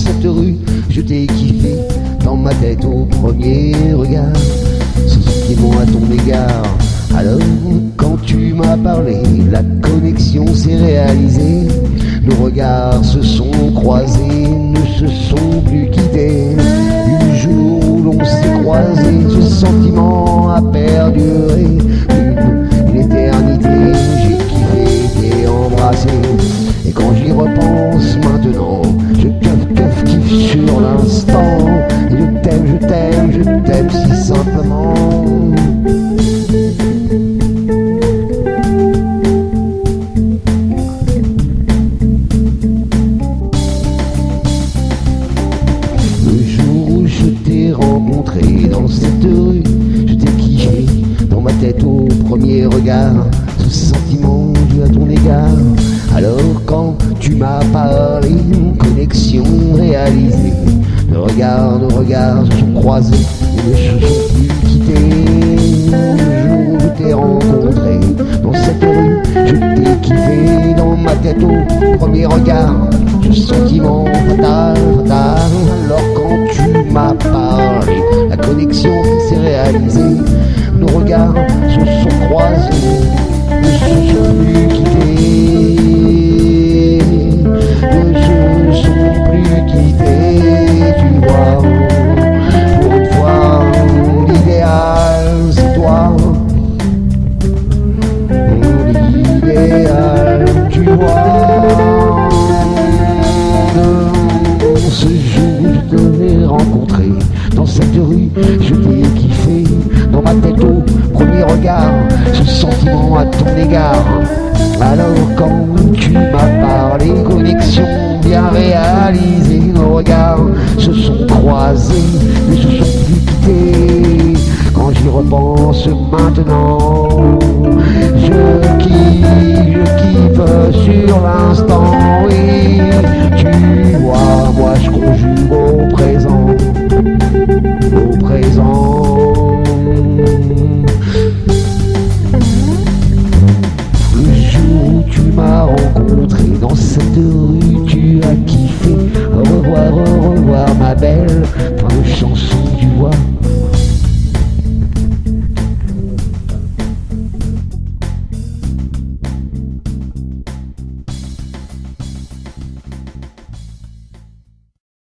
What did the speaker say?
cette rue, je t'ai kiffé dans ma tête au premier regard. Ce sentiment à ton égard. Alors quand tu m'as parlé, la connexion s'est réalisée. Nos regards se sont croisés, ne se sont plus quittés. Du jour où l'on s'est croisés, ce sentiment a perduré une éternité. J'ai kiffé et embrassé, et quand j'y repense maintenant, je kiffe sur l'instant. Et je t'aime si simplement. Rencontré dans cette rue, je t'ai kiffé dans ma tête au premier regard. Ce sentiment dû à ton égard. Alors quand tu m'as parlé, connexion réalisée. Nos regards se sont croisés et ne se sont plus quittés. Le jour où je t'ai rencontré dans cette rue, je t'ai kiffé dans ma tête au premier regard. Ce sentiment fatal. Alors quand tu m'as parlé, la connexion s'est réalisée. Nos regards se sont croisés, ne se sont plus quittés. Ne se sont plus quittés, tu vois. Pour une fois, l'idéal c'est toi. L'idéal, tu vois. Ce jour je t'ai rencontré dans cette rue, je t'ai kiffé dans ma tête au premier regard. Ce sentiment à ton égard. Alors quand tu m'as parlé, connexion bien réalisée.